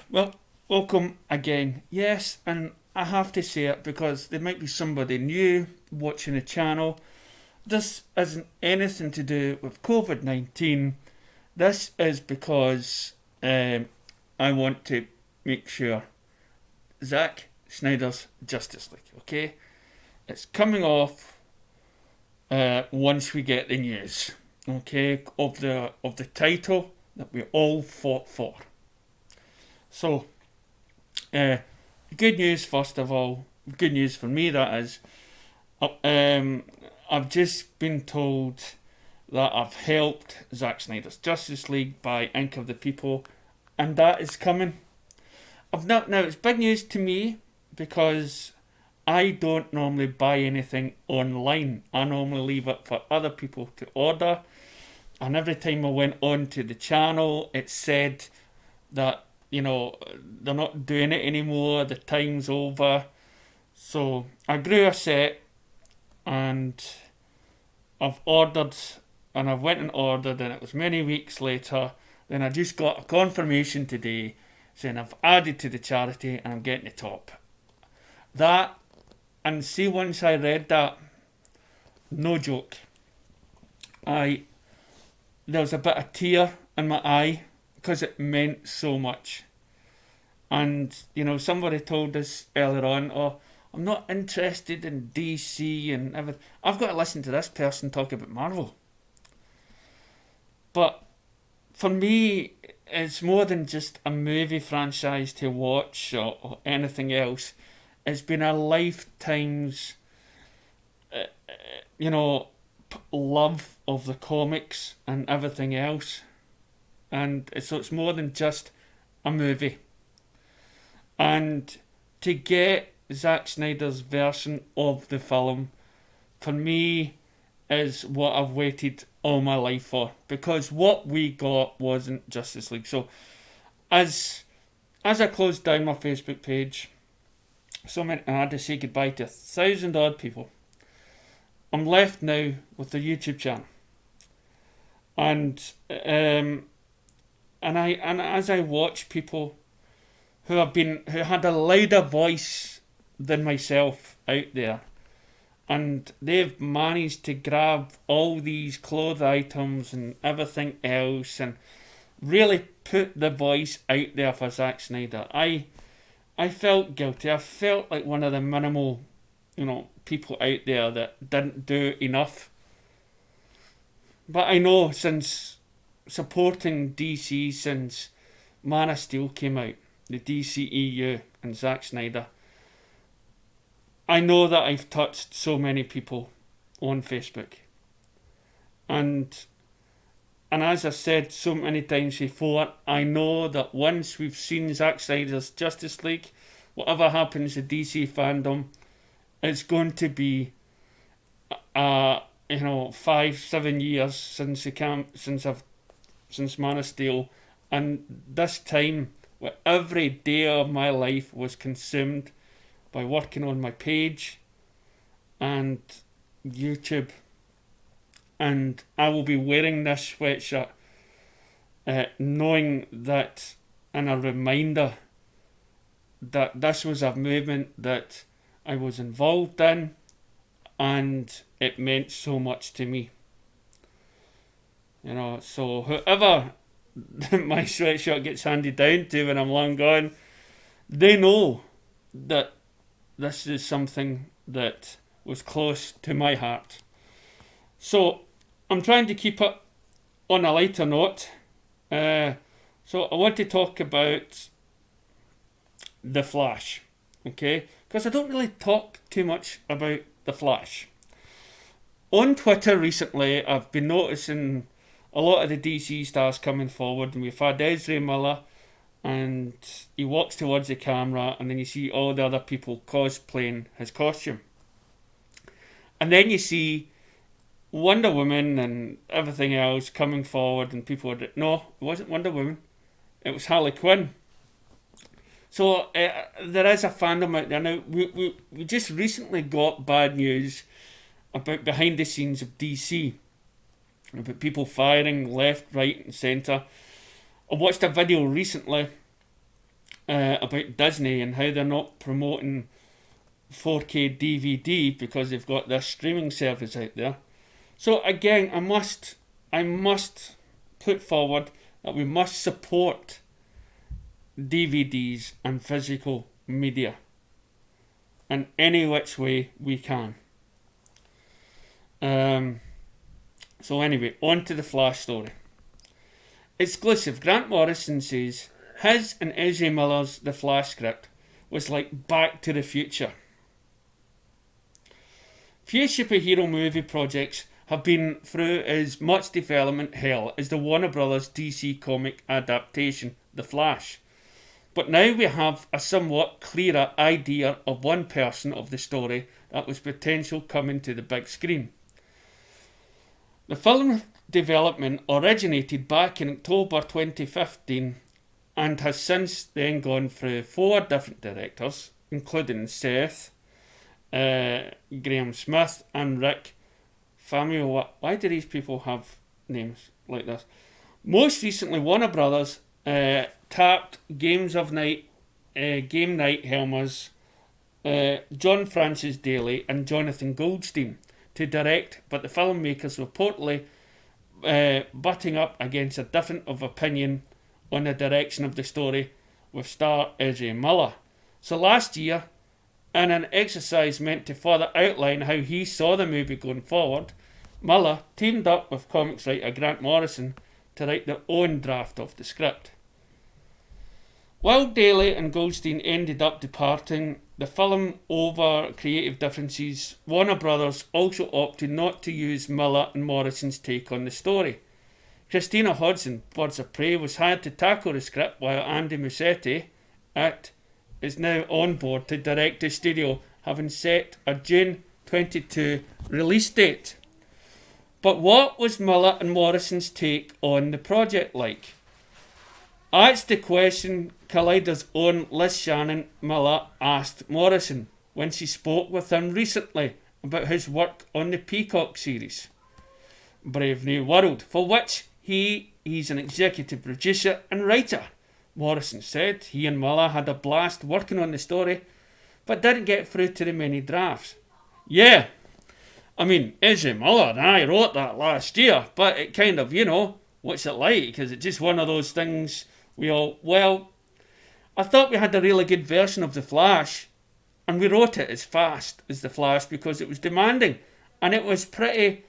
Well, welcome again. Yes, and I have to say it because there might be somebody new watching the channel. This isn't anything to do with COVID 19. This is because I want to make sure Zack Snyder's Justice League, okay? It's coming off once we get the news, okay, of the title that we all fought for. So, uh, good news first of all. Good news for me, that is. I've just been told that I've helped Zack Snyder's Justice League by Ink of the People, and that is coming. I've not now. It's big news to me because I don't normally buy anything online. I normally leave it for other people to order. And every time I went on to the channel, it said that they're not doing it anymore, the time's over. So I grew a set and I've ordered, and I went and ordered, and it was many weeks later. Then I just got a confirmation today saying I've added to the charity and I'm getting the top. That, and see, once I read that, no joke, there was a bit of tear in my eye because it meant so much. And, somebody told us earlier on, oh, I'm not interested in DC and everything. I've got to listen to this person talk about Marvel. But for me, it's more than just a movie franchise to watch or anything else. It's been a lifetime's, love of the comics and everything else. And so it's more than just a movie. And to get Zack Snyder's version of the film, for me, is what I've waited all my life for. Because what we got wasn't Justice League. So, as I closed down my Facebook page, I had to say goodbye to 1,000 odd people. I'm left now with the YouTube channel. And as I watch people who had a louder voice than myself out there, and they've managed to grab all these clothes items and everything else and really put the voice out there for Zack Snyder. I felt guilty. I felt like one of the minimal, people out there that didn't do enough. But I know, since supporting DC since Man of Steel came out, the dceu and Zack Snyder, I know that I've touched so many people on Facebook. And as I said so many times before, I know that once we've seen Zack Snyder's Justice League, whatever happens to DC fandom, it's going to be 5-7 years since Man of Steel, and this time where every day of my life was consumed by working on my page and YouTube. And I will be wearing this sweatshirt knowing that, and a reminder that this was a movement that I was involved in and it meant so much to me. So whoever my sweatshirt gets handed down to when I'm long gone, they know that this is something that was close to my heart. So I'm trying to keep it on a lighter note. So I want to talk about The Flash, okay? Because I don't really talk too much about The Flash. On Twitter recently, I've been noticing a lot of the DC stars coming forward, and we've had Ezra Miller, and he walks towards the camera, and then you see all the other people cosplaying his costume. And then you see Wonder Woman and everything else coming forward, and people are, no, it wasn't Wonder Woman, it was Harley Quinn. So there is a fandom out there. Now, we just recently got bad news about behind the scenes of DC, about people firing left, right and centre. I watched a video recently about Disney and how they're not promoting 4K DVD because they've got this streaming service out there. So again, I must put forward that we must support DVDs and physical media in any which way we can. So anyway, on to the Flash story. Exclusive, Grant Morrison says his and Ezra Miller's The Flash script was like Back to the Future. Few superhero movie projects have been through as much development hell as the Warner Brothers DC comic adaptation, The Flash. But now we have a somewhat clearer idea of one person of the story that was potential coming to the big screen. The film development originated back in October 2015 and has since then gone through 4 different directors, including Seth, Graham Smith and Rick Famuyiwa. Why do these people have names like this? Most recently, Warner Brothers tapped Game Night Helmers, John Francis Daley and Jonathan Goldstein to direct, but the filmmakers were reportedly butting up against a difference of opinion on the direction of the story with star Ezra Miller. So last year, in an exercise meant to further outline how he saw the movie going forward, Miller teamed up with comics writer Grant Morrison to write their own draft of the script. While Daley and Goldstein ended up departing the film over creative differences, Warner Brothers also opted not to use Miller and Morrison's take on the story. Christina Hodson, Birds of Prey, was hired to tackle the script, while Andy Muschietti is now on board to direct the studio, having set a June 22 release date. But what was Miller and Morrison's take on the project like? That's the question Collider's own Liz Shannon Miller asked Morrison when she spoke with him recently about his work on the Peacock series, Brave New World, for which he's an executive producer and writer. Morrison said he and Miller had a blast working on the story, but didn't get through to the many drafts. Yeah, I mean, Ezra Miller and I wrote that last year, but it kind of, what's it like? Is it just one of those things I thought we had a really good version of The Flash, and we wrote it as fast as The Flash because it was demanding, and it was pretty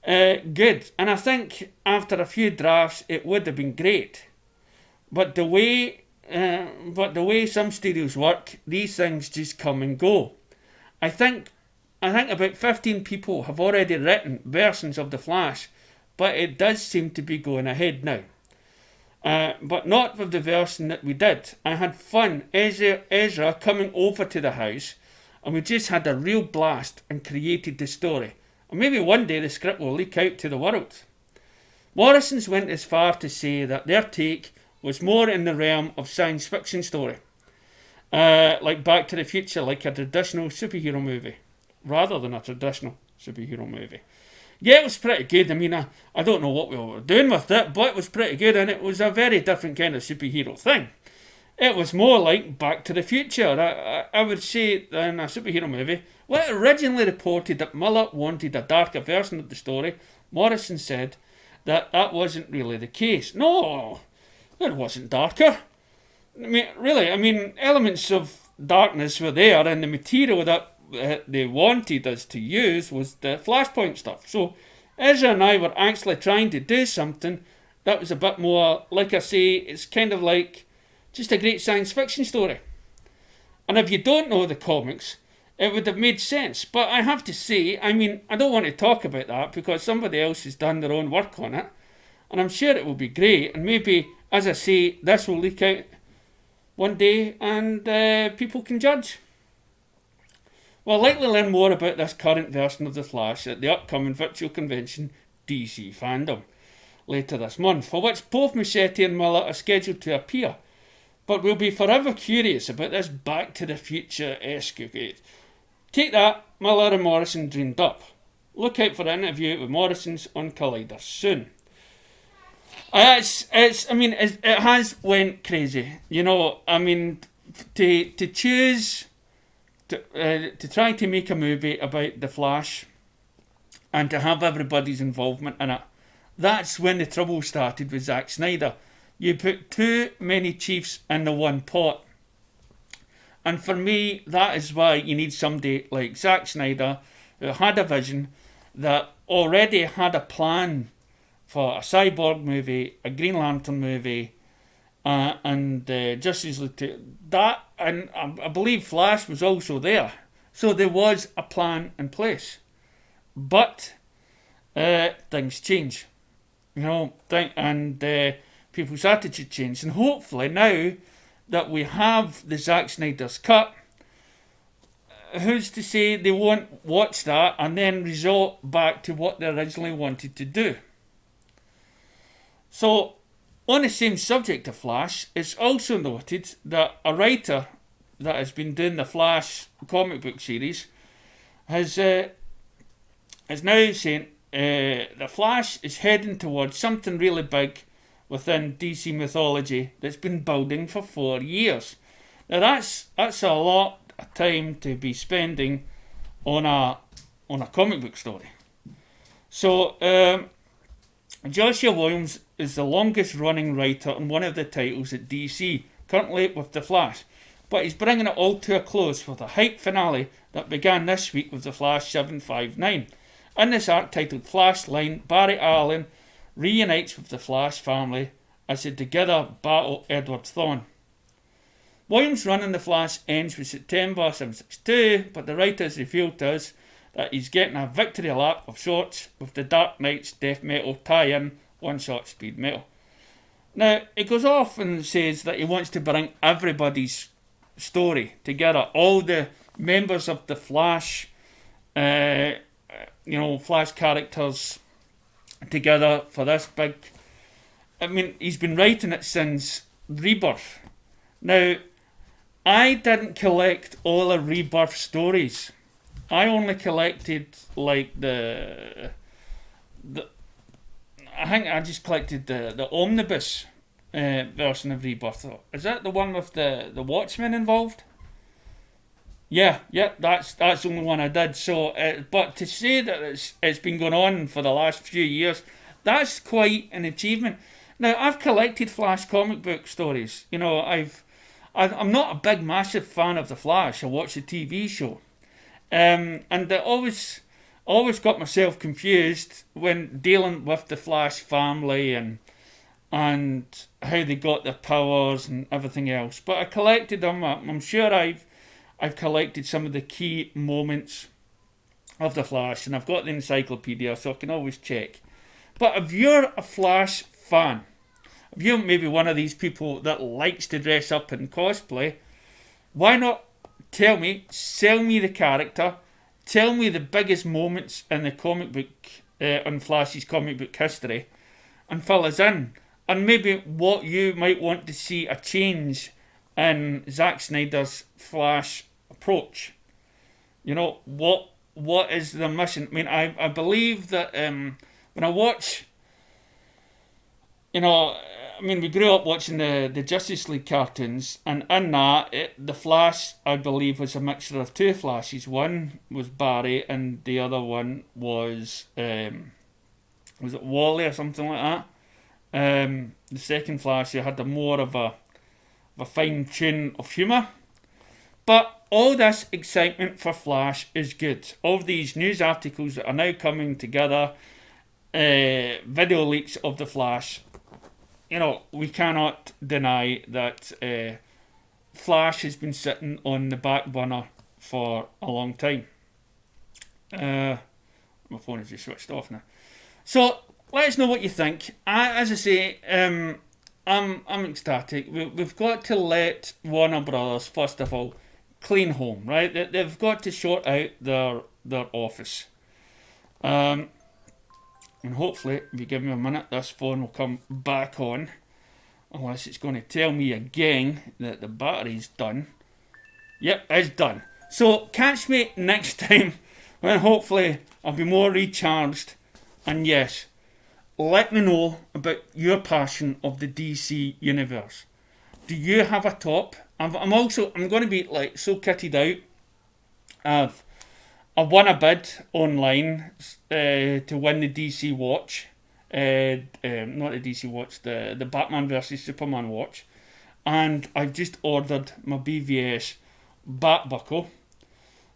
good. And I think after a few drafts, it would have been great. But the way some studios work, these things just come and go. I think about 15 people have already written versions of The Flash, but it does seem to be going ahead now. But not with the version that we did. I had fun. Ezra coming over to the house, and we just had a real blast and created the story. And maybe one day the script will leak out to the world. Morrison's went as far to say that their take was more in the realm of science fiction story, like Back to the Future, like a traditional superhero movie, rather than a traditional superhero movie. Yeah, it was pretty good. I mean, I don't know what we were doing with it, but it was pretty good, and it was a very different kind of superhero thing. It was more like Back to the Future, I would say, than a superhero movie. When it originally reported that Miller wanted a darker version of the story, Morrison said that wasn't really the case. No, it wasn't darker. I mean, elements of darkness were there, and the material that they wanted us to use was the Flashpoint stuff. So Ezra and I were actually trying to do something that was a bit more, like I say, it's kind of like just a great science fiction story. And if you don't know the comics, it would have made sense. But I have to say, I mean, I don't want to talk about that because somebody else has done their own work on it, and I'm sure it will be great. And maybe, as I say, this will leak out one day and people can judge. We'll likely learn more about this current version of The Flash at the upcoming virtual convention DC Fandom later this month, for which both Muschietti and Miller are scheduled to appear. But we'll be forever curious about this Back to the Future escapade. Take that, Miller and Morrison dreamed up. Look out for an interview with Morrison's on Collider soon. It has went crazy. You know, I mean, to choose to try to make a movie about the Flash and to have everybody's involvement in it. That's when the trouble started with Zack Snyder. You put too many chiefs in the one pot. And for me, that is why you need somebody like Zack Snyder who had a vision, that already had a plan for a Cyborg movie, a Green Lantern movie, and Justice League. That, and I believe Flash was also there. So there was a plan in place. But things change. You know, and people's attitude changed. And hopefully now that we have the Zack Snyder's cut, who's to say they won't watch that and then resort back to what they originally wanted to do? So, on the same subject of Flash, it's also noted that a writer that has been doing the Flash comic book series is now saying the Flash is heading towards something really big within DC mythology that's been building for 4 years. Now that's a lot of time to be spending on a comic book story. So Joshua Williams is the longest running writer on one of the titles at DC, currently with The Flash. But he's bringing it all to a close with a hype finale that began this week with The Flash 759. In this arc titled Flashline, Barry Allen reunites with the Flash family as they together battle Edward Thawne. Williams' run in The Flash ends with September 762, but the writers revealed to us that he's getting a victory lap of sorts with the Dark Knight's death metal tie-in, one-shot speed metal. Now, it goes off and says that he wants to bring everybody's story together, all the members of the Flash, Flash characters together for this big. I mean, he's been writing it since Rebirth. Now, I didn't collect all the Rebirth stories. I only collected like I think I just collected the omnibus version of Rebirth. Is that the one with the Watchmen involved? Yeah, that's the only one I did. So, but to say that it's been going on for the last few years, that's quite an achievement. Now, I've collected Flash comic book stories. You know, I'm not a big, massive fan of the Flash. I watch the TV show, and I always got myself confused when dealing with the Flash family and how they got their powers and everything else. But I collected them. I'm sure I've collected some of the key moments of the Flash, and I've got the encyclopedia, so I can always check. But if you're a Flash fan, if you're maybe one of these people that likes to dress up in cosplay, why not sell me the character, tell me the biggest moments in the comic book, on Flash's comic book history, and fill us in. And maybe what you might want to see a change in Zack Snyder's Flash approach. You know, what is the mission? I mean, I believe that when I watch, we grew up watching the Justice League cartoons, and in that, the Flash, I believe, was a mixture of two Flashes. One was Barry, and the other one was it Wally or something like that? The second Flash, you had more of a fine tune of humour. But all this excitement for Flash is good. All these news articles that are now coming together, video leaks of the Flash. You know, we cannot deny that Flash has been sitting on the back burner for a long time. My phone has just switched off now. So let us know what you think. As I say, I'm ecstatic. We've got to let Warner Brothers, first of all, clean home, right? They've got to sort out their office. And hopefully, if you give me a minute, this phone will come back on. Unless it's going to tell me again that the battery's done. Yep, it's done. So, catch me next time when hopefully I'll be more recharged. And yes, let me know about your passion of the DC universe. Do you have a top? I'm going to be like so kitted out. I've won a bid online to win the DC watch. Not the DC watch, the Batman versus Superman watch. And I've just ordered my BVS bat buckle.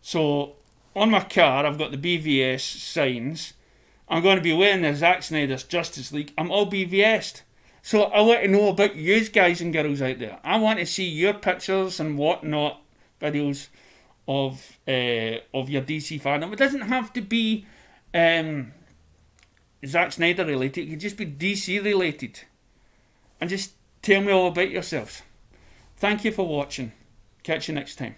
So on my car, I've got the BVS signs. I'm going to be wearing the Zack Snyder's Justice League. I'm all BVS'd. So I want to know about you guys and girls out there. I want to see your pictures and whatnot, videos of your DC fandom. It doesn't have to be Zack Snyder related. It could just be DC related. And just tell me all about yourselves. Thank you for watching. Catch you next time.